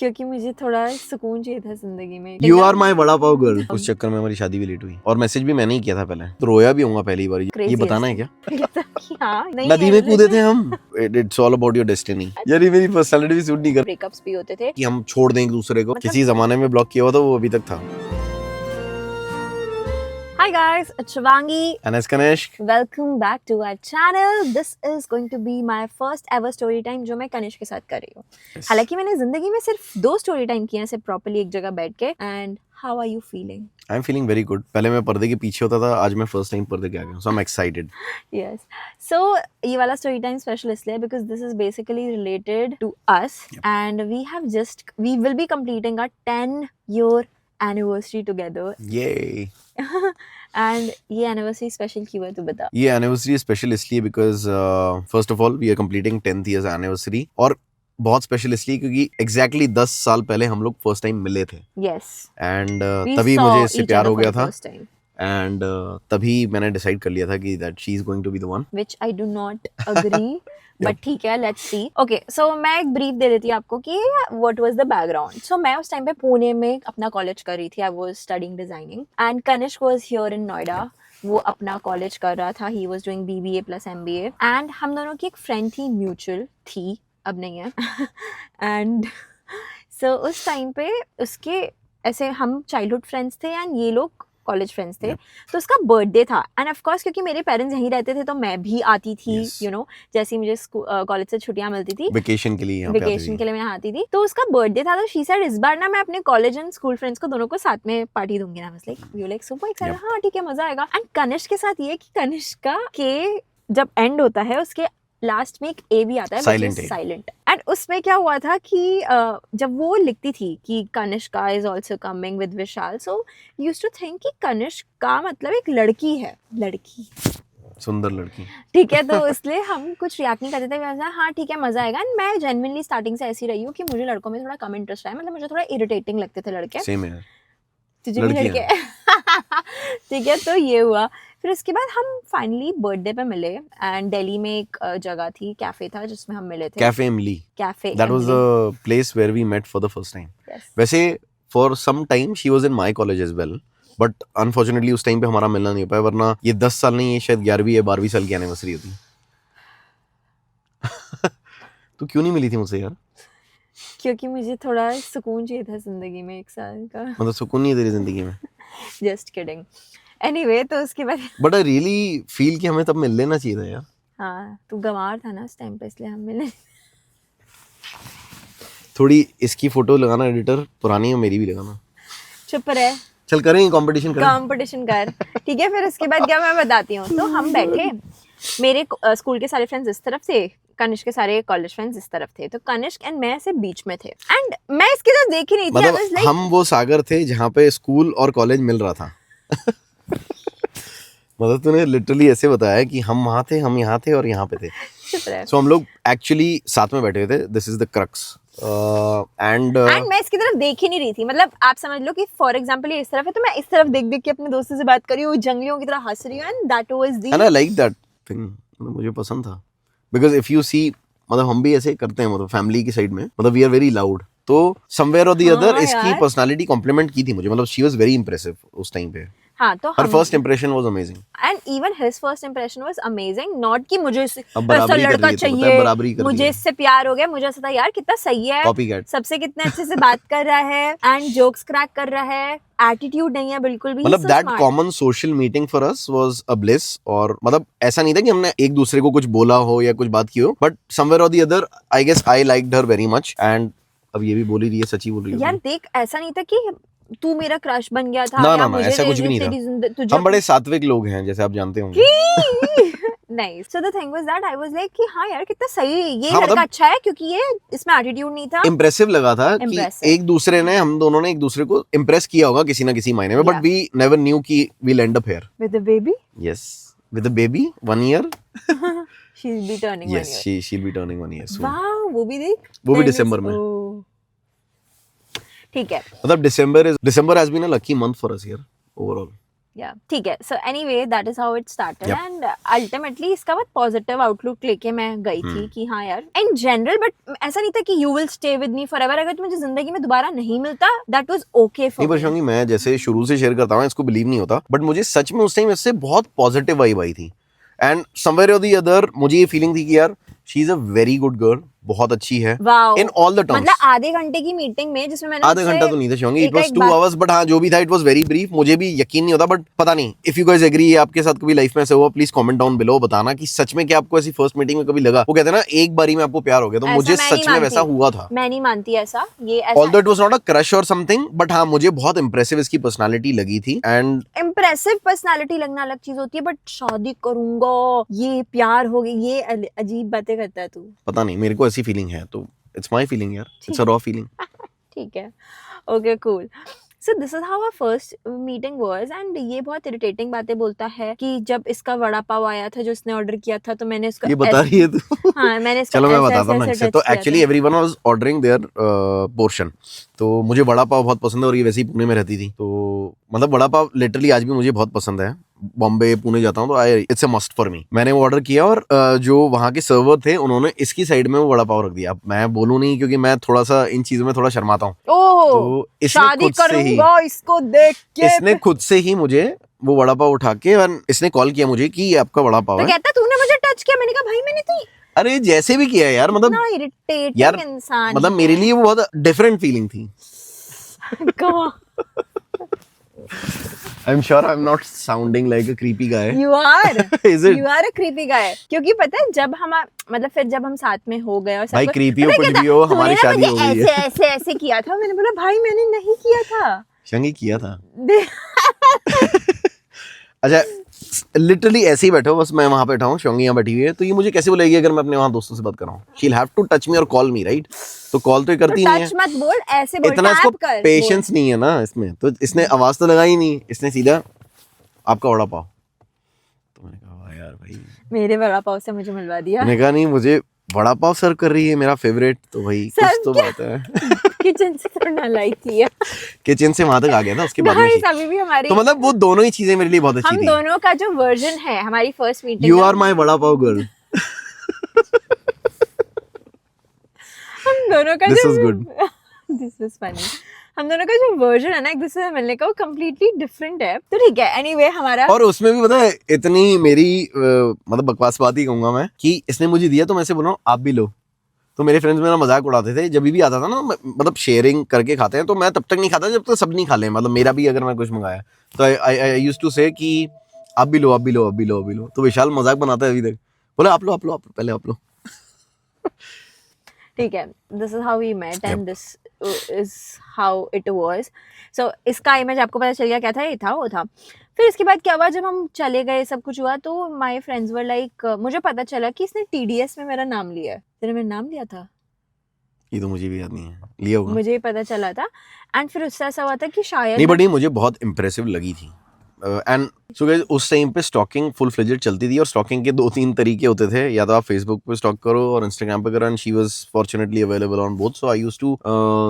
क्योंकि मुझे थोड़ा सुकून चाहिए था जिंदगी में। You are my vada pav girl. उस चक्कर में हमारी शादी भी लेट हुई और मैसेज भी मैंने ही किया था पहले, तो रोया भी होऊंगा पहली बार। ये बताना है क्या? हाँ, नहीं नदी में कूदे थे हम। It's all about your destiny. यार ये मेरी पर्सनालिटी भी सूट नहीं कर। ब्रेकअप्स भी होते थे कि हम छोड़ दें एक दूसरे को, किसी जमाने में ब्लॉक किया हुआ था वो अभी तक था। Hi guys, it's Shivangi. And it's Kanishk. Welcome back to our channel. This is going to be my first ever story time जो मैं कनिष्क के साथ कर रही हूँ। Yes. हालांकि मैंने जिंदगी में सिर्फ 2 स्टोरी टाइम किए हैं, सिर्फ प्रॉपर्ली एक जगह बैठ के। And how are you feeling? I'm feeling very good. पहले मैं पर्दे के पीछे होता था, आज मैं फर्स्ट टाइम पर्दे के आगे हूँ, so I'm excited. Yes. So ये वाला स्टोरी टाइम स्पेशल इसलिए because this is basically related to us. Yep. And we will be completing our 10-year anniversary together. Yay. And ये एनिवर्सरी स्पेशल क्यों है तू बता। ये एनिवर्सरी स्पेशल इसलिए because first of all we are completing 10th years anniversary, और बहुत special इसलिए क्योंकि एग्जैक्टली 10 साल पहले हम लोग फर्स्ट टाइम मिले थे। Yes. एंड We तभी saw मुझे इससे each प्यार other हो for गया the था, first time. एंड तभी मैंने डिसाइड कर लिया था कि that she is going to be the one. Which I do not agree. But ठीक है, लेट्स सी। ओके, सो मैं एक ब्रीफ दे देती हूँ आपको कि व्हाट वाज द बैकग्राउंड। सो मैं उस टाइम पे पुणे में अपना कॉलेज कर रही थी। I was studying designing and Kanishk was here in Noida. वो अपना कॉलेज कर रहा था। He was doing BBA plus MBA and हम दोनों की एक फ्रेंड थी, म्यूचुअल थी, अब नहीं है। एंड सो उस टाइम पे उसके ऐसे हम चाइल्डहुड फ्रेंड्स थे एंड ये लोग कॉलेज फ्रेंड्स थे। तो उसका बर्थडे था एंड ऑफ कोर्स क्योंकि मेरे पेरेंट्स यहीं रहते थे तो मैं भी आती थी, यू नो, जैसे मुझे कॉलेज से छुट्टियां मिलती थी, वेकेशन के लिए यहाँ पे आती थी। के लिए मैं आती थी। तो उसका बर्थडे था, तो शी सेड इस बार ना मैं अपने कॉलेज एंड स्कूल फ्रेंड्स को दोनों को साथ में पार्टी दूंगी ना। Like you like super excited, हाँ ठीक है, मजा आएगा। एंड कनिष्क के साथ ये कि कनिष्क का के जब एंड होता है उसके लास्ट में एक ए भी आता है, साइलेंट। एंड उसमें क्या हुआ था कि जब वो लिखती थी कि Kanishka is also coming with Vishal, so used to think कि कनिष्क का मतलब एक लड़की है, लड़की, सुंदर लड़की, ठीक है। तो इसलिए हम कुछ रिएक्ट नहीं करते थे, वैसा हाँ ठीक है, मजा आएगा। एंड मैं जेन्युइनली स्टार्टिंग से ऐसी रही हूँ कि मुझे लड़कों में थोड़ा कम इंटरेस्ट है, मतलब मुझे थोड़ा इरिटेटिंग लगते थे लड़के। सेम है, तुझे भी लड़के ठीक है। तो ये हुआ। फिर उसके बाद हम फाइनली बर्थडे पे मिले एंड दिल्ली में एक जगह थी, कैफे था जिसमें हम मिले थे, cafe Emily. That was the place where we met for the first time. वैसे for some time she was in my college as well, but unfortunately उस टाइम पे हमारा मिलना नहीं हो पाया, वरना ये 10 साल नहीं, ये शायद 11वीं या 12वीं साल की एनिवर्सरी होती। तू क्यों नहीं मिली थी मुझसे यार? क्योंकि मुझे थोड़ा सुकून चाहिए था जिंदगी में, 1 साल का। मतलब सुकून नहीं है तेरी जिंदगी में? Just kidding. एनीवे, तो उसके बाद बट आई रियली फील कि हमें तब मिल लेना चाहिए था यार। हाँ, तू गंवार था ना उस टाइम पे, इसलिए हम मिले। थोड़ी इसकी फोटो लगाना एडिटर, पुरानी है, मेरी भी लगाना। चुप रहे, चल करें कंपटीशन कर। ठीक है। फिर उसके बाद क्या मैं बताती हूँ। तो हम बैठे, मेरे स्कूल के सारे फ्रेंड्स इस तरफ थे, कनिष्क के सारे कॉलेज फ्रेंड्स इस तरफ थे, तो कनिष्क एंड मैं से बीच में थे एंड मैं इसकी तरफ देख ही नहीं थी। मतलब हम वो सागर थे जहाँ पे स्कूल और कॉलेज मिल रहा था। मतलब तूने लिटरली ऐसे बताया कि हम वहाँ थे, हम यहाँ थे और यहाँ पे थे। सो हम लोग एक्चुअली साथ में बैठे थे। This is the crux. And मैं इसकी तरफ देख ही नहीं रही थी। मतलब आप समझ लो कि फॉर एग्जांपल ये इस तरफ है, तो मैं इस तरफ देख देख के अपने दोस्तों से बात कर रही हूँ, जंगलियों की तरह हंस रही हूँ। And that was the, and I like that thing, मतलब मुझे पसंद था। बिकॉज इफ यू सी, मतलब हम भी ऐसे करते हैं, मतलब फैमिली की साइड में, मतलब वी आर वेरी लाउड। तो समवेयर और द अदर इसकी पर्सनालिटी कॉम्प्लीमेंट की थी मुझे, मतलब शी वाज वेरी इंप्रेसिव उस टाइम पे। हाँ, तो her first impression was amazing and even his first impression was amazing, not कि मुझे ऐसा लड़का चाहिए, मुझे इससे प्यार हो गया, मुझे ऐसा था यार कितना सही है, Copycat. सबसे कितने अच्छे से बात कर रहा है एंड जोक्स क्रैक कर रहा है, एटीट्यूड नहीं है बिल्कुल भी। मतलब that common social meeting for us was a bliss. और मतलब ऐसा नहीं था कि हमने एक दूसरे को कुछ बोला हो या कुछ बात की हो, बट समवेयर और the other I guess I liked her very much. And अब ये भी बोल रही है, सच्ची बोल रही है यार। देख, ऐसा नहीं था कि तू मेरा क्रश बन गया था, ना, ना, ऐसा कुछ भी नहीं था। हम बड़े सात्विक लोग हैं, जैसे आप जानते होंगे। नहीं, so the thing was that I was like कि हाँ यार कितना सही है ये, लड़का अच्छा है, क्योंकि ये इसमें एटीट्यूड नहीं था। इम्प्रेसिव लगा था कि एक दूसरे ने, हम दोनों ने एक दूसरे को इम्प्रेस किया होगा किसी ना किसी मायने में, बट वी नेवर न्यू कि we'll end up here with a baby. Yes, with a baby, 1 year. She'll be turning 1 year. Yes, she'll be turning 1 year soon. Wow, वो भी देख, वो भी दिसंबर में। ठीक है। मतलब December has been a lucky month for us here overall. या ठीक है. So anyway that is how it started Yep. And ultimately इसका बहुत पॉजिटिव आउटलुक लेके मैं गई थी कि हाँ यार इन जनरल, बट ऐसा नहीं था कि you will stay with me forever. अगर मुझे जिंदगी में दोबारा नहीं मिलता दैट वाज ओके नहीं फॉर पर मी. शिवांगी, मैं जैसे शुरू से शेयर करता हूँ, इसको बिलीव नहीं होता, बट मुझे सच में उस टाइम इससे बहुत पॉजिटिव वाइब आई थी. एंड समवेयर और दी अदर मुझे ये फीलिंग थी कि यार she is a very good girl, बहुत अच्छी है wow. In all the terms. मतलब आधे घंटे की मीटिंग में जिसमें मैंने आधा घंटा तो नहीं था Shivangi, it was 2 hours, but हाँ जो भी था इट वाज वेरी ब्रीफ. मुझे भी यकीन नहीं होता, बट पता नहीं इफ यू गाइस एग्री, आपके साथ कभी लाइफ में ऐसा हुआ, प्लीज कमेंट डाउन बिलो, बताना कि सच में क्या आपको ऐसी फर्स्ट मीटिंग में कभी लगा, वो कहते हैं ना एक बारी में आपको प्यार हो गया, तो ऐसा मुझे मैं सच नहीं में मानती. वैसा हुआ था. मैं नहीं मानती ऐसा. ये ऐसा although it was not a crush और समथिंग, बट हाँ मुझे बहुत इंप्रेसिव इसकी पर्सनालिटी लगी थी. एंड इम्प्रेसिव पर्सनालिटी लगना अलग चीज होती है, बट शादी करूंगा, ये प्यार हो गई, ये अजीब बातें करता है तू. पता नहीं, मेरे को ऐसी फीलिंग है, तो इट्स माय फीलिंग यार, इट्स अ रॉ फीलिंग. ठीक है. Okay cool. So this is how our first meeting was. And ये बहुत इरिटेटिंग बातें बोलता है कि जब इसका वड़ा पाव आया था जो इसने ऑर्डर किया था, तो मैंने इसको ये बता रही है तू. हाँ मैंने इसको चलो मैं ऐसे बताता हूँ ऐसे ढंग से. touch तो किया एक्चुअली था. Everyone was ordering their portion. तो मुझे वड़ा पाव बहुत पसंद है, और ये वैसे ही पुणे में रहती थी, तो मतलब वड़ा पाव लिटरली आज भी मुझे बहुत पसंद है. बॉम्बे पुणे जाता हूँ तो it's a must for me. मैंने वो ऑर्डर किया, और जो वहाँ के सर्वर थे उन्होंने इसकी साइड में वो वड़ा पाव रख दिया. अब मैं बोलूँ नहीं, क्योंकि मैं थोड़ा सा इन चीजों में थोड़ा शर्माता हूँ. ओह, तो इसने शादी खुद से ही करूंगा इसको देख के. इसने खुद से ही मुझे वो वड़ा पाव उठा के, और इसने कॉल किया मुझे कि ये आपका वड़ा पाव तो है. कहता तूने मुझे टच किया. मैंने कहा भाई मैंने तो अरे जैसे भी किया यार, मतलब इतना इरिटेटिंग यार, इंसान मतलब मेरे लिए वो बहुत डिफरेंट फीलिंग थी. I am sure I am not sounding like a creepy guy. You are Is it? You are a creepy guy. क्योंकि पता है जब हम मतलब फिर जब हम साथ में हो गए और सब भाई कुछ- creepy हो, पता है कुछ क्या भी था? हो, तूने हमारी ना शादी मुझे हो गई है. ऐसे ऐसे ऐसे किया था. मैंने बोला भाई मैंने नहीं किया था. शंगी किया था. अच्छा, लिटरली ऐसे ही बैठे हो, बस मैं वहां बैठा हूँ, शंगी यहाँ बैठी हुई है, तो ये मुझे कैसे बोलेगी अगर मैं अपने वहां दोस्तों से बात कर रहा हूँ? She will have to touch me और कॉल मी, राइट? तो कॉल तो ये करती नहीं है. टच मत बोल, ऐसे बोल, इतना इसको टैप कर पेशेंस नहीं है ना इसमें, तो इसने आवाज तो लगाई नहीं, इसने सीधा आपका वड़ा पाव. तो मैंने कहा वाह यार भाई. बोल. मेरे वड़ा पाव से मुझे मिलवा दिया. मैंने कहा नहीं, मुझे वड़ा पाव सर्व कर रही है, मेरा फेवरेट, तो भाई कुछ सर्व तो क्या? बात है. किचन से तो ना लाई थी. किचन से वहां तक आ गया था, उसके बाद में Guys, अभी भी हमारी तो मतलब वो दोनों ही चीजें मेरे लिए बहुत अच्छी हम थी. दोनों का जो वर्जन है हमारी first meeting, you are my vada pav girl. हम दोनों का This जो was good. This was funny. हम दोनों का जो वर्जन है ना एक दूसरे से मिलने का, वो कम्प्लीटली डिफरेंट है. तो ठीक है, एनीवे हमारा और उसमें भी पता है इतनी मेरी मतलब बकवास बात ही कहूंगा मैं, कि इसने मुझे दिया तो मैं ऐसे बोल रहा हूँ आप भी लो. तो मेरे फ्रेंड्स मेरा मजाक उड़ाते थे जब भी आता था ना, मतलब शेयरिंग करके खाते हैं, तो मैं तब तक नहीं खाता जब तक सब नहीं खा लें. मतलब मेरा भी अगर मैं कुछ मंगाया तो आई यूज्ड टू से कि आप भी लो, आप भी लो, आप भी लो, आप भी लो. तो विशाल मजाक बनाता है अभी तक, बोला आप लो, आप लो, आप पहले आप लो. ठीक है. This is how we met and this is how it was. So इसका इमेज आपको पता चल गया क्या था, ये था वो था. फिर इसके बाद क्या हुआ, जब हम चले गए सब कुछ हुआ, तो माय फ्रेंड्स वर लाइक, मुझे पता चला कि इसने टीडीएस में मेरा नाम लिया है. तेरे मेरा नाम लिया था, ये तो मुझे भी याद नहीं है, लिया होगा. मुझे ही पता चला था. एंड फिर उससे ऐसा हुआ था कि शायद नहीं, बट ये मुझे बहुत इंप्रेसिव लगी थी. एंड सो गाइस, उस टाइम पे स्टॉकिंग फुल फ्लेजेड चलती थी, और स्टॉकिंग के 2-3 तरीके होते थे. या तो आप फेसबुक पे स्टॉक करो और इंस्टाग्राम पे करो, and she was fortunately available on both. So I used to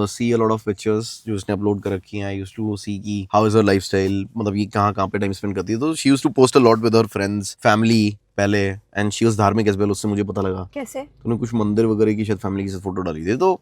see a lot of pictures जो उसने अपलोड कर रखी हैं. आई यूज्ड टू सी की हाउ इज हर लाइफस्टाइल, मतलब ये कहाँ पे टाइम स्पेंड करती है. तो she used to post a lot with her friends, family पहले. एंड शी वाज धार्मिक एज वेल, उससे मुझे पता लगा. कैसे उन्होंने कुछ मंदिर वगैरह की शायद फैमिली के साथ फोटो डाली थी. तो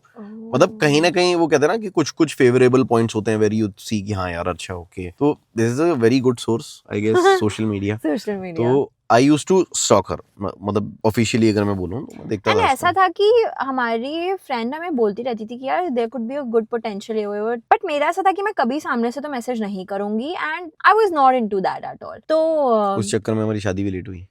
मतलब कहीं ना कहीं वो कहते हैं ना कि कुछ कुछ फेवरेबल पॉइंट्स होते हैं वेरी यू सी कि हाँ यार अच्छा ओके. तो this is a very good source I guess, social media. Social media. तो I used to stalk her, मतलब ऑफिशियली अगर मैं बोलूं तो मैं देखता था. ऐसा था कि हमारी फ्रेंड हमें बोलती रहती थी कि यार there could be a good potential, but मेरा ऐसा था कि मैं कभी सामने से तो मैसेज नहीं करूंगी, and I was not into that at all. तो उस चक्कर में हमारी शादी भी लेट हुई.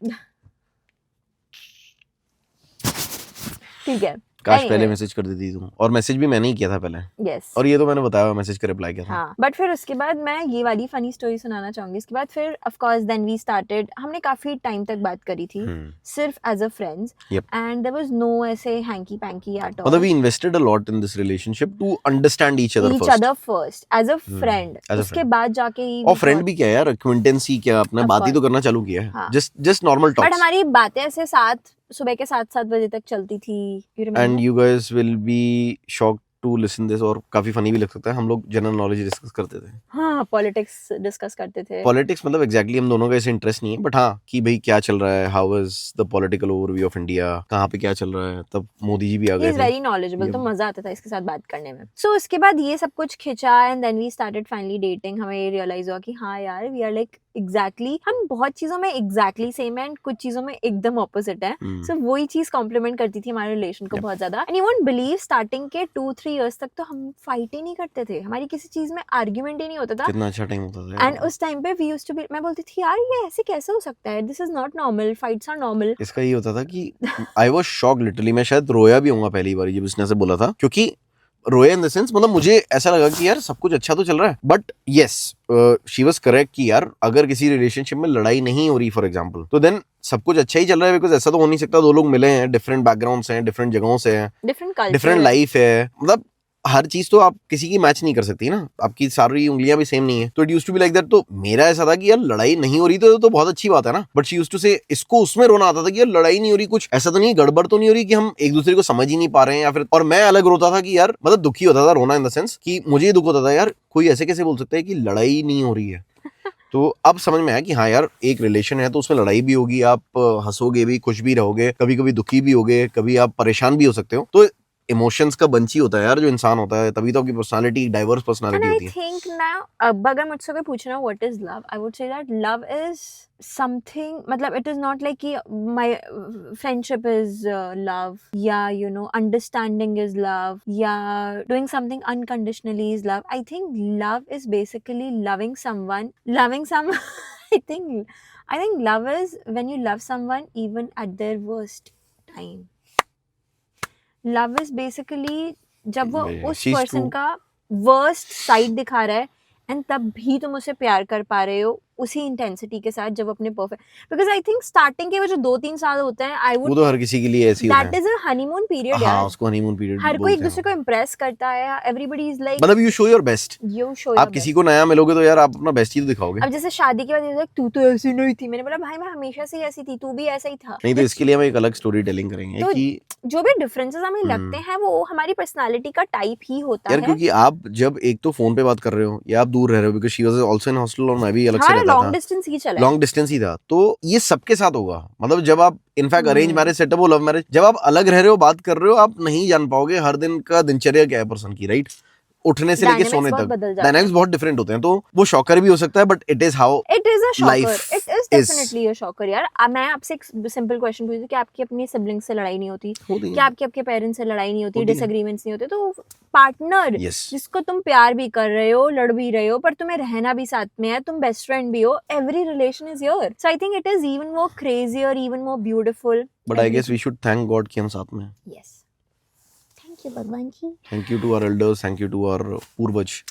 ठीक है. काश Anyway. पहले मैसेज कर देती तुम, और मैसेज भी मैंने ही किया था पहले. यस. और ये तो मैंने बताया मैसेज का रिप्लाई किया था. हाँ, बट फिर उसके बाद मैं ये वाली फनी स्टोरी सुनाना चाहूंगी. इसके बाद फिर of course then we started, हमने काफी टाइम तक बात करी थी सिर्फ as a friends, Yep. And there was no ऐसे हैंकी पैंकी एट ऑल. मतलब we invested a lot in this relationship to understand each other first. As a friend. as a उसके friend. बाद जाके ही और फ्रेंड भी क्या यार, acquaintance ही क्या, अपने Of बात ही तो course. करना चालू किया है. हाँ. Just normal but talks. हमारी बातें ऐसे सुबह के 7 बजे तक चलती थी. You remember? And you guys will be shocked to listen this, और काफी फनी भी लग सकता है, हम लोग जनरल नॉलेज डिस्कस करते थे। हाँ, पॉलिटिक्स डिस्कस करते थे। पॉलिटिक्स मतलब एग्जैक्टली हम दोनों का ऐसे इंटरेस्ट नहीं है, बट हाँ कि भाई क्या चल रहा है, how is the political overview of India, कहाँ पे क्या चल रहा है। तब मोदी जी भी आ ही गए इज थे। वेरी नॉलेजेबल, तो मजा आता था इसके साथ बात करने में। सो उसके बाद ये सब कुछ खिंचा and then we started finally dating. हमें ये रियलाइज हुआ कि हाँ यार, वी आर लाइक एग्जैक्टली, हम बहुत चीजों में एग्जैक्टली सेम है एंड कुछ चीजों में एकदम ऑपोजिट है। सो वही चीज कॉम्प्लीमेंट करती थी हमारे रिलेशन को बहुत ज्यादा। And you won't believe, starting के 2-3 इयर्स तक तो हम फाइट ही नहीं करते थे, हमारी किसी चीज में आर्ग्यूमेंट ही नहीं होता था। कितना अच्छा टाइम होता था एंड उस टाइम पे वी यूज्ड टू बी, मैं बोलती थी यार ये ऐसे कैसे हो सकता है, this is not normal, fights are normal. इसका ये होता था कि आई वाज शॉक्ड लिटरली, मैं शायद रोया भी होऊंगा पहली बार जब इसने ऐसे बोला था, क्योंकि रोया इन द सेंस मतलब मुझे ऐसा लगा कि यार सब कुछ अच्छा तो चल रहा है, but yes she was correct कि यार अगर किसी रिलेशनशिप में लड़ाई नहीं हो रही फॉर एग्जांपल, तो देन सब कुछ अच्छा ही चल रहा है, बिकॉज ऐसा तो हो नहीं सकता, दो लोग मिले हैं, डिफरेंट बैकग्राउंड से हैं, डिफरेंट जगहों से हैं, डिफरेंट कल्चर, डिफरेंट लाइफ है, मतलब हर चीज तो आप किसी की मैच नहीं कर सकती ना, आपकी सारी उंगलियां भी सेम नहीं है। तो it used to be like that. तो मेरा ऐसा था कि यार लड़ाई नहीं हो रही तो बहुत अच्छी बात है ना, बट शी यूज्ड टू से, इसको उसमें रोना आता था कि यार लड़ाई नहीं हो रही, कुछ ऐसा तो नहीं, गड़बड़ तो नहीं हो रही कि हम एक दूसरे को समझ ही नहीं पा रहे हैं, या फिर, और मैं अलग रोता था कि यार मतलब दुखी होता था, रोना इन द सेंस कि मुझे ये दुख होता था यार कोई ऐसे कैसे बोल सकता है कि लड़ाई नहीं हो रही है। तो अब समझ में आया कि हाँ यार एक रिलेशन है तो उसमें लड़ाई भी होगी, आप हंसोगे भी, खुश भी रहोगे, कभी कभी दुखी भी होगे, कभी आप परेशान भी हो सकते हो। तो इमोशंस का बंच ही होता है यार जो इंसान होता है, तभी तो आपकी पर्सनालिटी डाइवर्स एंड पर्सनालिटी आई होती है। थिंक नाउ, अब अगर मुझसे कोई पूछना what is love, I would say that love is something, मतलब इट इज नॉट लाइक कि माय फ्रेंडशिप इज लव, या you know understanding is love, या doing something unconditionally is love. I think love is basically loving someone, loving some I think love is when you love someone even at their worst time. Love is basically जब वो उस She's person true. का worst side दिखा रहा है and तब भी तुम उसे प्यार कर पा रहे हो उसी इंटेंसिटी के साथ जब अपने perfect, because I think starting के वो जो 2-3 साल होते हैं, आई वो वुड, तो हर किसी के लिए ऐसे ही होता दैट है। इज अ हनीमून पीरियड हाँ यार। उसको हनीमून पीरियड हर कोई एक बोलते दूसरे को हैं, इम्प्रेस करता है, एवरीबडी इज लाइक मतलब you show your best. You show आप योर किसी बेस्ट। को नया मिलोगे तो यार आप अपना बेस्ट ही तो दिखाओगे। अब जैसे शादी के बाद ये तू तो ऐसी नहीं थी, मैंने बोला भाई मैं हमेशा से ही ऐसी थी, तू भी ऐसा ही था। नहीं तो इसके लिए हम एक अलग स्टोरी टेलिंग करेंगे तो कि जो भी डिफरेंसेस हमें लगते हैं वो हमारी पर्सनालिटी का टाइप ही होता यार है। क्योंकि आप जब एक तो फोन पे बात कर रहे हो या आप दूर रह रहे हो, because she was also in hostel और मैं भी अलग से हमारा रहता लॉन्ग था, डिस्टेंस ही चला है। लॉन्ग डिस्टेंस ही था, तो ये सबके साथ होगा। मतलब जब आप इनफैक्ट अरेंज मैरिज सेटअप हो, लव मैरिज, जब आप अलग रह रहे हो, बात कर रहे हो, आप नहीं जान पाओगे हर दिन का दिनचर्या क्या है पर्सन की, राइट? उठने से लेके Dynamics सोने बहुत तक बदल जाते डायनामिक्स हैं। बहुत डिफरेंट होते हैं, तो वो शॉकर भी हो सकता है, but it is how it is a shocker, life it is definitely a shocker यार। मैं आपसे एक सिंपल क्वेश्चन पूछती हूँ कि आपकी अपनी सिबलिंग से लड़ाई नहीं होती, होती क्या है। आपके आपके पेरेंट्स से लड़ाई नहीं होती, होती है। डिसएग्रीमेंट्स नहीं होते, तो पार्टनर Yes. जिसको तुम प्यार भी कर रहे हो, लड़ भी रहे हो, पर तुम्हें रहना भी साथ में है, तुम बेस्ट फ्रेंड भी हो, every relation is your. So I think it is even more crazier, even more beautiful. But I guess we should thank God कि हम साथ में हैं। यस, थैंक यू भगवान जी। Thank you to our elders, thank you to our पूर्वज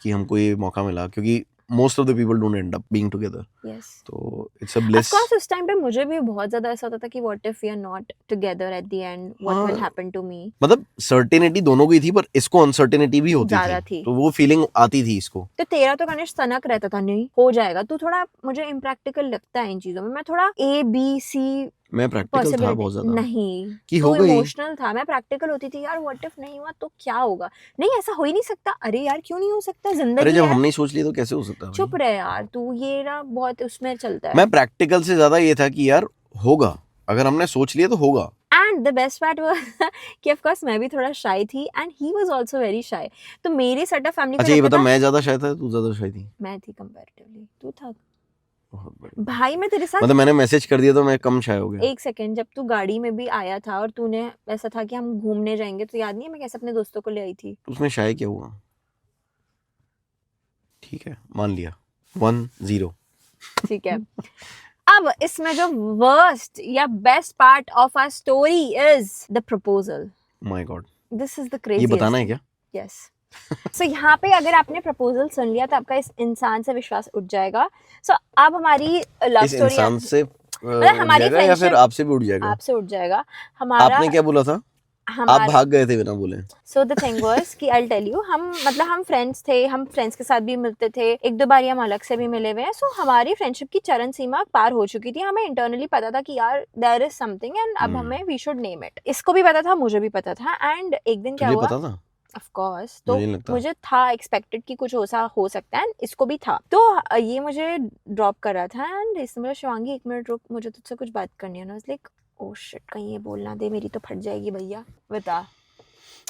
कि हमको ये मौका मिला, क्योंकि most of the people don't end up being together. Yes, तो it's a of bliss. Course उस टाइम पे मुझे भी बहुत ज्यादा ऐसा होता था कि what if we are not together at the end, what will happen to me. मतलब सर्टेनिटी दोनों की थी, पर इसको अनसर्टेनिटी भी होती ज्यादा थी, थी। तो वो फीलिंग आती थी इसको। तो तेरा तो कनिष्ठ सनक रहता था, नहीं हो जाएगा, तू थोड़ा मुझे इम्प्रैक्टिकल लगता है इन चीजों में, मैं थोड़ा A B C मैं प्रैक्टिकल था पॉसिबिलिटी बहुत ज्यादा नहीं, कि तू हो गई। इमोशनल था, मैं प्रैक्टिकल होती थी यार, व्हाट इफ नहीं हुआ तो क्या होगा, नहीं ऐसा हो ही नहीं सकता, अरे यार क्यों नहीं हो सकता, अरे जिंदगी जब है। हम नहीं सोच लिए तो कैसे हो सकता है चुप भाई? रहे यार तू, ये ना बहुत उसमें चलता है। मैं प्रैक्टिकल से ज्यादा ये था कि यार होगा, अगर हमने सोच लिया तो होगा। And the best part was कि ऑफ कोर्स मैं भी थोड़ा शाय थी and he was also very shy, तो मेरे सेट ऑफ फैमिली अच्छा को ये लगता बता, था मैं ज्यादा शायद था तू ज्यादा शायद थी? मैं थी कंपैरेटिवली, तू था बहुत बढ़िया। भाई। मैं तेरे साथ मतलब मैंने मैसेज कर दिया तो मैं कम शाय हो गया। एक सेकंड, जब तू गाड़ी में भी आया था और तूने ऐसा था कि हम घूमने जाएंगे, तो याद नहीं है मैं कैसे अपने दोस्तों को ले आई थी। तो उसमें शाय क्या हुआ? ठीक है मान लिया 1-0। ठीक है। अब इसमें जो वर्स्ट या best part of our story is the proposal. My god, this is the ये क्रेजीएस्ट। बताना है क्या? यस। सो यहाँ पे अगर आपने प्रपोजल सुन लिया तो आपका इस इंसान से विश्वास उठ जाएगा। सो अब हमारी लव इस स्टोरी इंसान से उठ हमारी जाएगा या फिर फ्रेंडशिप आपसे भी उठ जाएगा? आपसे उठ जाएगा। हमारा आपने क्या बोला था? आप हमारा भाग गए थे बिना बोले। सो द थिंग वाज कि आई टेल यू, हम फ्रेंड्स थे, हम फ्रेंड्स के साथ भी मिलते थे, 1-2 बार हम अलग से भी मिले हुए हैं। सो हमारी फ्रेंडशिप की चरण सीमा पार हो चुकी थी, हमें इंटरनली पता था कि यार देयर इज समथिंग एंड अब हमें वी शुड नेम इट। इसको भी पता था, मुझे भी पता था। एंड एक दिन क्या तुझे हुआ, पता था? Of course. तो मुझे नहीं लगता। मुझे था एक्सपेक्टेड कि कुछ हो सकता है, इसको भी था। तो ये मुझे ड्रॉप कर रहा था एंड इसने बोला शिवांगी 1 मिनट रुक, मुझे तुझसे कुछ बात करनी है ना। लाइक ओह शिट, कहीं ये बोलना दे, मेरी तो फट जाएगी भैया, बता।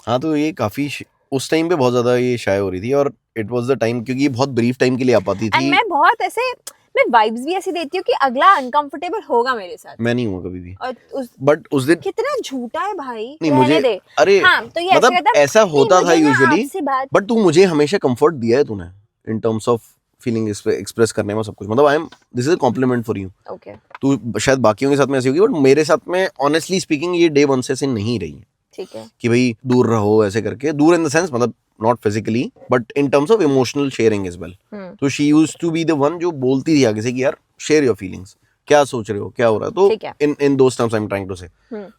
हाँ तो ये काफी उस टाइम पे बहुत ज्यादा ये शाये हो रही थी, और इट वाज द टाइम क्योंकि ये बहुत ब्रीफ टाइम के लिए आ पाती एंड थी। मैं बहुत ऐसे, मैं वाइब्स भी ऐसी देती हूँ कि अगला अनकंफर्टेबल होगा मेरे साथ। मैं नहीं हुआ कभी भी, और बट उस दिन कितना झूठा है भाई, नहीं रहने मुझे, दे। अरे हाँ तो ये मतलब कहता, ऐसा होता था मुझे ना यूजुअली, आपसे बात, बट तू मुझे हमेशा कंफर्ट दिया है तूने इन टर्म्स ऑफ फीलिंग एक्सप्रेस करने में सब कुछ। मतलब I am, this is a compliment for you. Okay तू शायद बाकियों के साथ में ऐसी होगी, बट मेरे साथ में ऑनेस्टली स्पीकिंग ये डे वन से ऐसे नहीं रही है ठीक है। कि भाई दूर रहो ऐसे करके। दूर इन द सेंस मतलब not physically but in terms of emotional sharing as well. तो she used to be the one जो बोलती थी आगे से कि यार शेयर योर फीलिंग्स, क्या सोच रहे हो, क्या हो रहा है। ठीक तो है। In those terms I am trying to say.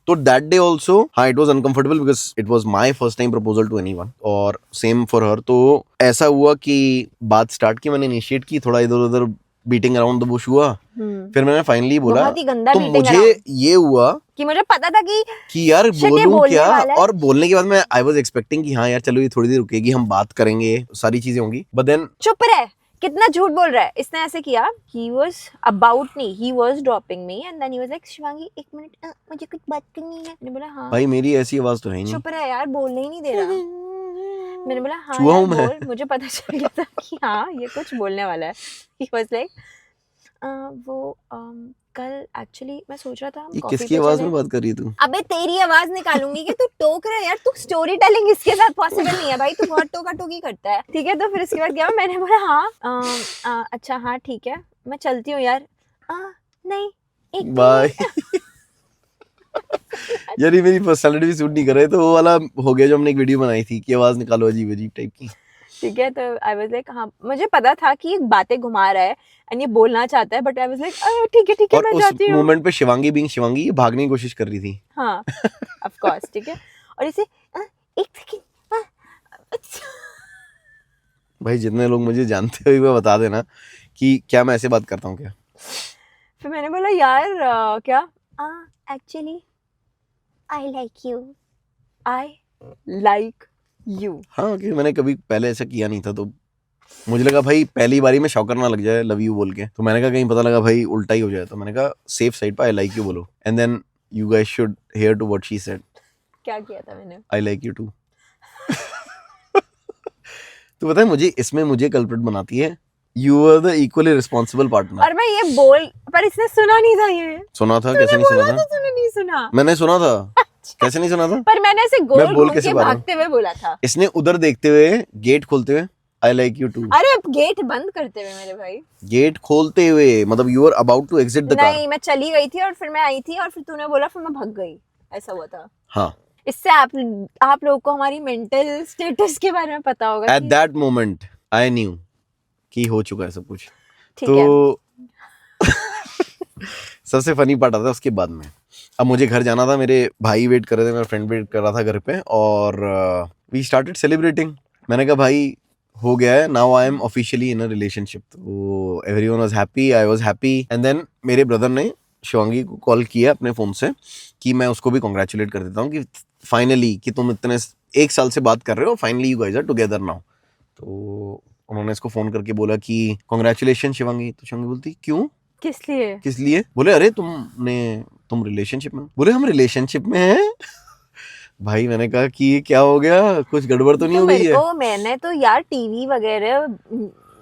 तो दैट डे आल्सो हाँ it was uncomfortable because it was my first time proposal to anyone, और सेम फॉर हर। तो ऐसा हुआ कि बात स्टार्ट की, मैंने इनिशिएट की, थोड़ा इधर उधर बीटिंग अराउंड द बुश हुआ। फिर मैंने फाइनली बोला, बहुत ही गंदा तो beating मुझे around। ये हुआ कि मुझे पता था कि यार shit, ये बोलूं बोलने क्या। वाला है। और बोलने के बाद मैं आई वाज एक्सपेक्टिंग कि हाँ यार चलो ये थोड़ी देर रुकेगी, हम बात करेंगे, सारी चीजें होंगी, बट देन चुप रह, कितना झूठ बोल रहा है। इसने ऐसे किया, he was about me, he was dropping me and then he was like Shivangi 1 minute, मुझे कुछ बात करनी है। मैंने बोला हाँ। भाई मेरी ऐसी आवाज तो है ही नहीं। चुप रह यार, बोलने ही नहीं दे रहा। मैंने बोला हाँ चूहा यार हूं मैं। बोल। मुझे पता चल गया था कि हाँ ये कुछ बोलने वाला है। he was like वो कल एक्चुअली मैं सोच रहा था हम ये कॉफी किसकी पे आवाज चले। में बात कर रही है तू? अबे तेरी आवाज निकालूंगी कि तू टोक रहा है यार। तू स्टोरी टेलिंग इसके साथ पॉसिबल नहीं है भाई, तू बहुत टोका टोकी करता है। ठीक है, तो फिर इसके बाद क्या हुआ, मैंने बोला हाँ अच्छा हाँ ठीक है मैं चलती हूँ यार। नहीं एक बाय। यार ये मेरी पर्सनालिटी भी सूट नहीं कर रही, तो वो वाला हो गया जो हमने एक वीडियो बनाई थी कि आवाज निकालो अजीब अजीब टाइप की। ठीक है, तो आई वाज लाइक हाँ मुझे पता था कि ये बातें घुमा रहा है एंड ये बोलना चाहता है, बट आई वाज लाइक ठीक है और मैं उस जाती हूँ। मोमेंट पे शिवांगी बीइंग शिवांगी ये भागने की कोशिश कर रही थी। हाँ ऑफ कोर्स ठीक है। और इसे एक सेकंड भाई जितने लोग मुझे जानते हो वो बता देना कि क्या मैं ऐसे बात करता हूँ क्या। फिर मैंने बोला यार क्या एक्चुअली आई लाइक यू। हाँ क्योंकि मैंने कभी पहले ऐसा किया नहीं था, तो मुझे लगा भाई पहली बारी में शौकर ना लग जाए लव यू बोल के। तो मैंने कहा कहीं पता लगा भाई उल्टा ही हो जाए, तो मैंने कहा सेफ साइड पे आई लाइक यू बोलो, and then you guys should hear to what she said. क्या किया था मैंने? I like you too. तो पता है मुझे इसमें मुझे कल्प्रिट बनाती है। You are the equally responsible partner. और मैं ये बोल, पर इसने सुना नहीं था। ये सुना था, कैसे नहीं सुना था? तूने नहीं सुना? मैंने सुना था। कैसे नहीं सुना था? पर मैंने ऐसे गोल मैं बोल घूम कैसे के पा रहा हूँ? भागते हुए बोला था। इसने उधर देखते हुए गेट खोलते हुए आई लाइक यू टू। अरे अब गेट बंद करते हुए मेरे भाई। गेट खोलते हुए मतलब you are about to exit the car. नहीं मैं चली गई थी और फिर मैं आई थी और फिर तूने बोला, फिर मैं भाग गई, ऐसा हुआ था। हाँ इससे आप लोगों को हमारी मेंटल स्टेटस के बारे में पता होगा। At that moment I knew कि हो चुका है सब कुछ। ठीक है। तो सबसे फनी पार्ट आता है उसके बाद में। अब मुझे घर जाना था, मेरे भाई वेट कर रहे थे, मेरा फ्रेंड वेट कर रहा था घर पे, और वी स्टार्टेड सेलिब्रेटिंग। मैंने कहा भाई हो गया है, now I am officially in a relationship. तो everyone was happy, I was happy, and then मेरे ब्रदर ने शिवांगी को कॉल किया अपने फोन से कि मैं उसको भी कॉन्ग्रेचुलेट कर देता हूँ कि फाइनली कि तुम इतने 1 साल से बात कर रहे हो, finally you guys are together now. तो उन्होंने इसको फोन करके बोला कि कॉन्ग्रेचुलेशन शिवांगी। तो शिवांगी बोलती क्यों, किस लिए? बोले अरे तुम रिलेशनशिप में? बोले हम रिलेशनशिप में हैं। भाई मैंने कहा कि ये क्या हो गया, कुछ गड़बड़ तो नहीं हो गई है? मैंने तो यार टीवी वगैरह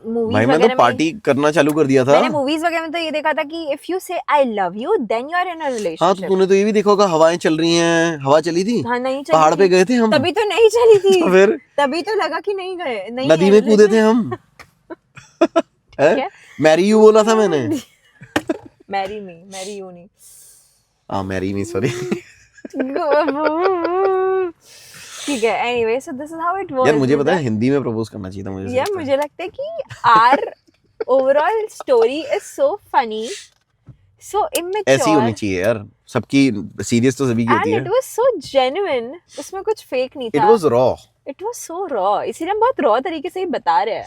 मूवीज भाई मैं वगैरह तो पार्टी करना चालू कर दिया था। मैंने मूवीज वगैरह में तो ये देखा था कि if you say I love you then you are in a हाँ तो रिलेशनशिप। तूने तो ये भी देखा होगा हवाएं चल रही हैं। हवा चली थी? हाँ नहीं चली पहाड़ थी। पे गए थे हम। तभी तो नहीं चली थी। तो फिर तभी तो लगा कि नहीं गए, नहीं नदी में कूदे थे हम। मैरी यू बोला था मैंने। मैरी यू नहीं। हाँ मैरी मी सॉरी। ठीक है, anyway so this is how it was. यार मुझे पता है हिंदी में प्रपोज करना चाहिए था मुझे। यार मुझे लगता है कि our overall story is so funny, so immature. ऐसी होनी चाहिए यार, सबकी सीरियस तो सभी की होती है। And it was so genuine, उसमें कुछ फेक नहीं था। It was raw. It was so raw, इसीलिए हम बहुत रॉ तरीके से ही बता रहे हैं।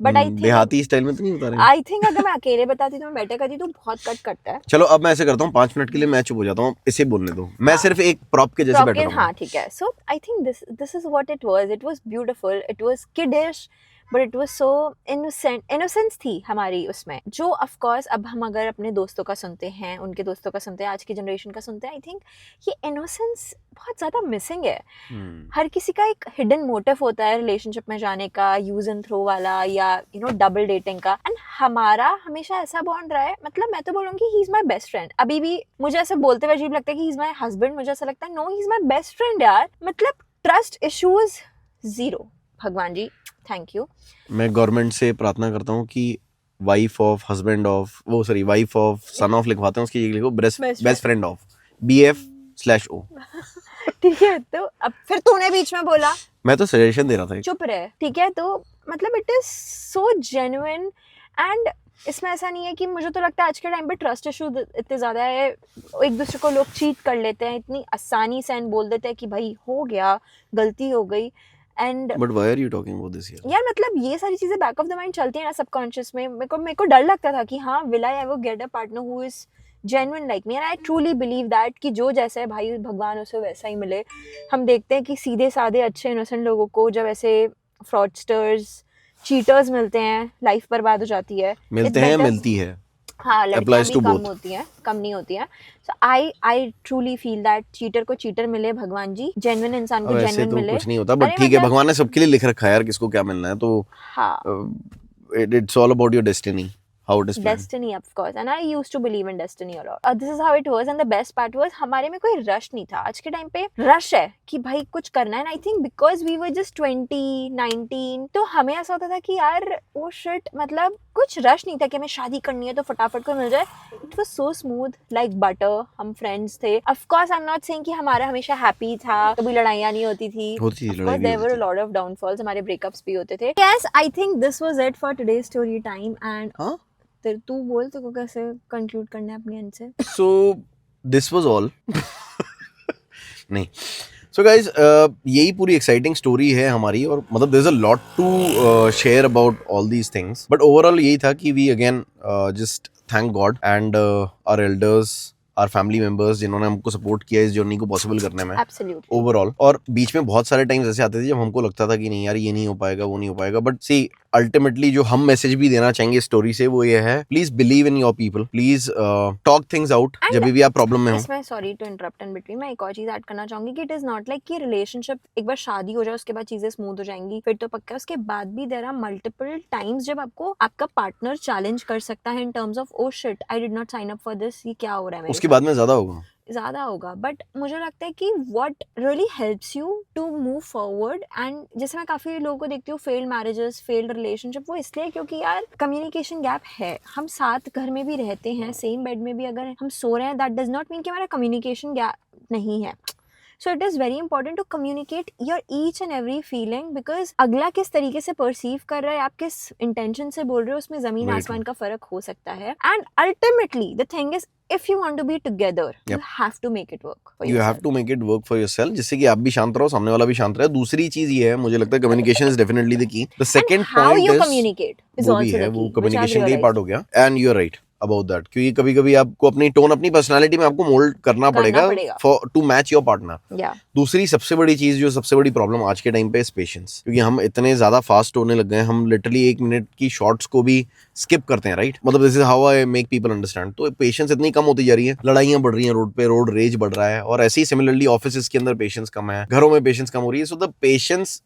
बट आई थिंक देहाती स्टाइल में तो नहीं बता रहे। आई थिंक अगर मैं अकेले बताती तो मैं बेटर करती, तो बहुत कट करता है। चलो अब मैं ऐसे करता हूँ, 5 मिनट के लिए मैं चुप हो जाता हूँ, इसे बोलने दो, मैं हाँ। सिर्फ एक प्रॉप के जैसे बैठा Rocket, रहूंगा। हाँ ठीक है। So I think this is what it was. It was beautiful. It was kiddish, but it was so innocent. Innocence थी हमारी उसमें, जो of course अब हम अगर अपने दोस्तों का सुनते हैं, उनके दोस्तों का सुनते हैं, आज की जनरेशन का सुनते हैं, I think ये innocence बहुत ज़्यादा मिसिंग है। हर किसी का एक हिडन मोटिव होता है रिलेशनशिप में जाने का, यूज एंड थ्रो वाला, या डबल डेटिंग का। एंड हमारा हमेशा ऐसा बॉन्ड रहा है, मतलब मैं तो बोलूँगी ही इज माई बेस्ट फ्रेंड। अभी भी मुझे ऐसे बोलते हुए अजीब लगता है कि ही इज माई हस्बैंड, मुझे ऐसा लगता है no he is my best friend यार। मतलब ट्रस्ट इश्यूज 0। भगवान जी थैंक यू। मैं गवर्नमेंट से प्रार्थना करता हूँ कि wife of husband of wife of son of लिखवाते हैं, उसकी लिखो बेस्ट फ्रेंड ऑफ BF/O। ठीक है, तो अब फिर तूने बीच में बोला, मैं तो सजेशन दे रहा था। चुप रहे, ठीक है। तो मतलब it is so genuine, and इसमें ऐसा नहीं है कि, मुझे तो लगता है आज के टाइम पे ट्रस्ट इशू इतने ज़्यादा है, एक दूसरे को लोग चीट कर लेते हैं इतनी आसानी से एंड बोल देते हैं कि भाई हो गया, गलती हो गई। And but why are you talking about this यार मतलब ये सारी चीज़ें बैक ऑफ द माइंड चलती हैं ना सबकॉन्शियस में। मेरे को डर लगता था कि हाँ, will I ever get a partner who is genuine like me, and I truly believe that कि जो जैसा है भाई, भगवान उसे वैसा ही मिले। हम देखते हैं कि सीधे साधे अच्छे इनोसेंट लोगों को जब ऐसे फ्रॉडस्टर्स, चीटर्स मिलते हैं, लाइफ बर्बाद हो जाती है। मिलते हैं, मिलती है। हाँ, लड़कियां Applies भी to कम both. होती हैं, कम नहीं होती हैं। So I truly feel that cheater को चीटर मिले, भगवान जी, जेन्युइन इंसान को अब ऐसे जेन्युइन तो मिले। कुछ नहीं होता, बट अरे ठीक है, मतलब- भगवान ने सबके लिए लिख रखा है यार, किसको क्या मिलना है, तो हाँ, it's all about your destiny, how it is planned. destiny of course, and I used to believe in destiny a lot. This is how it was, and the best part was हमारे में कोई rush नहीं था। आज के time पे rush है कि भाई कुछ करना है, and I think because we were just 20, 19, तो हमें ऐसा होता था कि यार ओ शिट, मतलब कुछ रश नहीं था कि हमें शादी करनी है तो फटाफट को मिल जाए। It was so smooth like butter. हम फ्रेंड्स थे। Of course I'm not saying कि हमारा हमेशा हैप्पी था, कभी लड़ाइयाँ नहीं होती थी। होती थी, Of लड़ाई course भी there were होती a lot of downfalls, हमारे ब्रेकअप्स भी होते थे। Yes, I think this was it for today's story time, and हाँ, तू बोल, तेरे को कैसे कंक्लूड करना है अपनी एंड से। so this was all. नहीं, so guys, यही पूरी एक्साइटिंग स्टोरी है हमारी, और मतलब there's a lot to share about all these things, but overall यही था कि we again just thank God and our elders, our family members, जिन्होंने हमको सपोर्ट किया इस जर्नी को पॉसिबल करने में Absolutely. ओवरऑल। और बीच में बहुत सारे टाइम्स ऐसे आते थे जब हमको लगता था कि नहीं यार, ये नहीं हो पाएगा, वो नहीं हो पाएगा, बट सी अल्टीमेटली जो हम मैसेज भी देना चाहेंगे इस स्टोरी से वो ये है, please believe in your people, please talk things out And जब भी आप प्रॉब्लम में हो। इसमें sorry to interrupt in between, मैं एक और चीज ऐड करना चाहूंगी कि इट इज नॉट लाइक कि रिलेशनशिप एक बार शादी हो जाए उसके बाद चीजें स्मूथ हो जाएंगी फिर तो पक्का। उसके बाद भी देयर आर मल्टीपल टाइम्स जब आपको आपका पार्टनर चैलेंज कर सकता है in terms of oh shit, I did not sign up for this, ये क्या हो रहा है मेरे उसके साथ? बाद में ज्यादा होगा, ज़्यादा होगा। बट मुझे लगता है कि what really helps you to move forward, and जैसे मैं काफ़ी लोगों को देखती हूँ फेल्ड मैरिजेस, फेल्ड रिलेशनशिप, वो इसलिए क्योंकि यार कम्युनिकेशन गैप है। हम साथ घर में भी रहते हैं, सेम बेड में भी अगर हम सो रहे हैं, दैट डज नॉट मीन कि हमारा कम्युनिकेशन गैप नहीं है। So it is very important to communicate your each and every feeling, because अगला किस तरीके से परसीव कर रहा है, आप किस इंटेंशन से बोल रहे हो, उसमें ज़मीन Very आसमान का फ़र्क हो सकता है। And ultimately the thing is, if you want to be together, you Yep. have to make it work for you yourself. have to make it work for yourself, जिससे कि आप भी शांत रहो, सामने वाला भी शांत रहे। दूसरी चीज ये है, मुझे लगता है communication is definitely the key. The second And how point you is, communicate is वो भी also है, the वो key, which I've कम्युनिकेशन का ही realized. पार्ट हो गया। And you are right about that, क्योंकि कभी कभी आपको अपनी टोन, अपनी पर्सनालिटी में आपको मोल्ड करना पड़ेगा for to match your partner. Yeah. दूसरी सबसे बड़ी चीज, जो सबसे बड़ी प्रॉब्लम आज के टाइम पे, इज पेशेंस। क्योंकि हम इतने ज्यादा फास्ट होने लग गए हैं, हम लिटरली 1 मिनट की शॉर्ट्स को भी स्किप करते हैं, राइट? मतलब this is how I make people understand. तो पेशेंस इतनी कम होती जा रही है, लड़ाइयां बढ़ रही हैं रोड पे, रोड रेज बढ़ रहा है, और ऐसे ही सिमिलरली ऑफिस के अंदर पेशेंस कम है, घरों में पेशेंस कम हो रही है। So the patience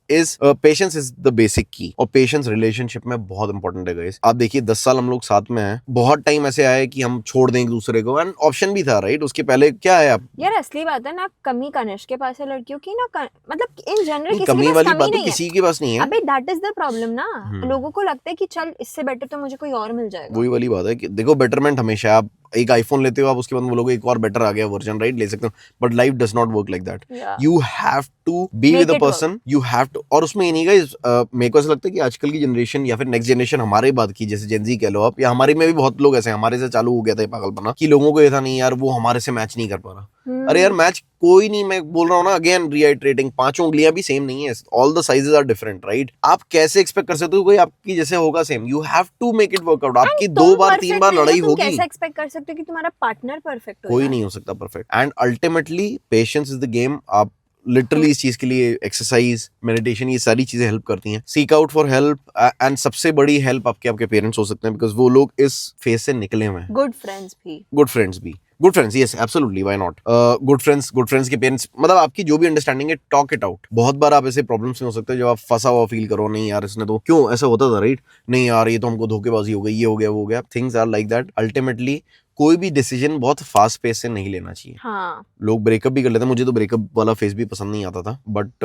is the basic की, और पेशेंस रिलेशनशिप में बहुत इंपॉर्टेंट है गाइस। आप देखिए 10 साल हम लोग साथ में हैं, बहुत टाइम ऐसे आया कि हम छोड़ दें एक दूसरे को, एंड ऑप्शन भी था, राइट? उसके पहले क्या है, आप यार असली बात है ना, कमी कनिष्क के पास है लड़कियों की ना, मतलब इन जनरल किसी कमी के पास वाली कमी बात तो नहीं है। किसी के पास नहीं है। अबे दैट इज द प्रॉब्लम ना, लोगों को लगता है कि चल इससे बेटर तो मुझे कोई और मिल जाएगा। वही वाली बात है कि देखो, बेटरमेंट हमेशा, आप एक आईफोन लेते हो, आप उसके बाद बोलोगे एक और बेटर आ गया वर्जन, राइट? ले सकते हो, but life does not work like that. Yeah. You have to be Make with a it person, you have to. और उसमें ये नहीं गाइस, मेरे को ऐसा लगता है कि आजकल की जनरेशन या फिर नेक्स्ट जनरेशन, हमारे बाद की, जैसे जेनजी कह लो आप, या हमारे में भी बहुत लोग ऐसे हैं, हमारे से चालू हो गया था ये पागलपना कि लोगों को ये था नहीं यार वो हमारे से मैच नहीं कर पा रहा, अरे यार मैच कोई नहीं, मैं बोल रहा हूँ ना अगेन रीआइटरेटिंग, 5 उंगलियां भी सेम नहीं है, all the sizes are different, right? आप कैसे एक्सपेक्ट कर सकते हो कोई आपकी जैसे होगा same? You have to make it work out. आपकी 2 बार 3 बार लड़ाई होगी, कैसे एक्सपेक्ट कर सकते हो कि तुम्हारा पार्टनर परफेक्ट हो? कोई नहीं हो सकता perfect. And ultimately patience is the game. आप लिटरली इस चीज के लिए एक्सरसाइज, मेडिटेशन, ये सारी चीजें हेल्प करती हैं। Seek out for help, and सबसे बड़ी हेल्प आपके पेरेंट्स हो सकते हैं, बिकॉज वो लोग इस फेज से निकले हुए हैं। गुड फ्रेंड्स भी, good friends, yes absolutely, why not. Good friends के पेरेंट्स, मतलब आपकी जो भी अंडरस्टैंडिंग है, टॉक इट आउट। बहुत बार आप ऐसे प्रॉब्लम्स में हो सकते हैं जब आप फंसा हुआ फील करो, नहीं यार इसने तो क्यों ऐसा होता था, राइट? नहीं यार ये तो हमको धोखेबाजी हो गई, ये हो गया वो हो गया, things are like that. Ultimately कोई भी डिसीजन बहुत फास्ट पेस से नहीं लेना चाहिए। हाँ, लोग ब्रेकअप भी कर लेते हैं, मुझे तो ब्रेकअप वाला फेस भी पसंद नहीं आता था, बट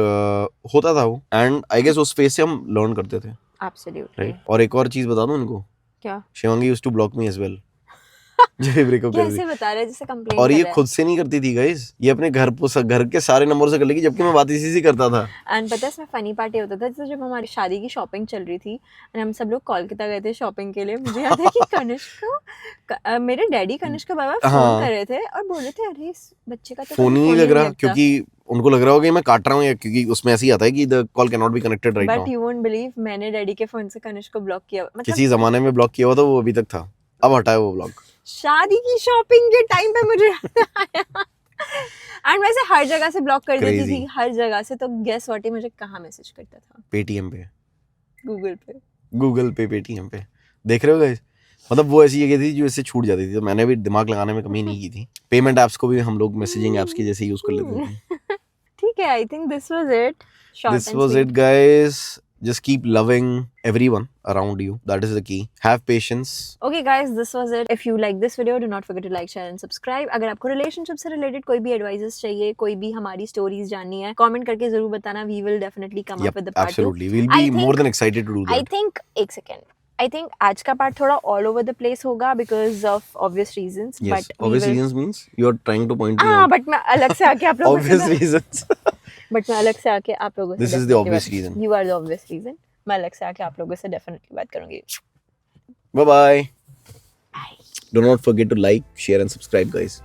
होता था वो, एंड आई गेस उस फेस से हम लर्न करते थे, एब्सोल्युटली। राइट? और एक और चीज बता दूं इनको, क्या? Shivangi used to block me as well जब ब्रेकअप कर दी। कैसे बता रहे हैं, जैसे कंप्लेन और कर ये रहा है। खुद से नहीं करती थी गाइस, ये अपने घर के सारे नंबर से कर लेगी, जबकि मैं बात इसी से करता था। एंड पता है इसमें फनी पार्ट ये होता था, जैसे जब हमारी शादी की शॉपिंग चल रही थी एंड हम सब लोग कोलकाता गए थे शॉपिंग के लिए, मुझे याद है कि मेरे डैडी कनिष्क का बाबा फोन हाँ। कर रहे थे और बोल रहे थे अरे इस बच्चे का तो फोन ही कभी नहीं लग रहा, लगता। क्योंकि उनको लग रहा होगा कि मैं काट रहा हूँ, या क्योंकि उसमें ऐसे ही आता है कि the call can not be connected right but now. You won't believe, मैंने डैडी के फोन से कनिष्क को ब्लॉक किया, मतलब किसी जमाने में ब्लॉक किया हुआ था, वो अभी तक था, अब हटाया वो ब्लॉक। शादी की शॉपिंग के टाइम पे मुझे आया। एंड वैसे हर जगह से ब्लॉक कर देती Crazy. थी, हर जगह से। तो गेस व्हाट, मुझे कहाँ मैसेज करता था? पेटीएम पे, गूगल पे। पेटीएम पे, देख रहे हो गाइस? मतलब वो ऐसी जगह थी जो इससे छूट जाती थी, तो मैंने भी दिमाग लगाने में कमी नहीं की थी। पेमेंट ऐप्स को भी हम लोग मैसेजिंग ऐप्स की जैसे यूज कर लेते थे। ठीक है, I think this was it. This was it, guys. Just keep loving everyone around you. That is the key. Have patience. Okay guys, this was it. If you like this video, do not forget to like, share and subscribe. अगर आपको relationship से related कोई भी advices चाहिए, कोई भी हमारी stories जाननी है, कमेंट करके जरूर बताना. We will definitely come up with the part 2. Absolutely. We'll be more than excited to do that. I think एक सेकेंड, आई थिंक आज का पार्ट थोड़ा ऑल ओवर द प्लेस होगा because of obvious reasons. Yes. Obvious reasons means you are trying to point me हाँ, out. But मैं अलग से आके आप लोगों Obvious reasons. बट मैं अलग से आके आप लोगों से This is the obvious reason. You are the obvious reason. मैं अलग से आके आप लोगों से डेफिनेटली बात करूंगी. Bye-bye. Bye. Do not forget to like, share and subscribe, guys.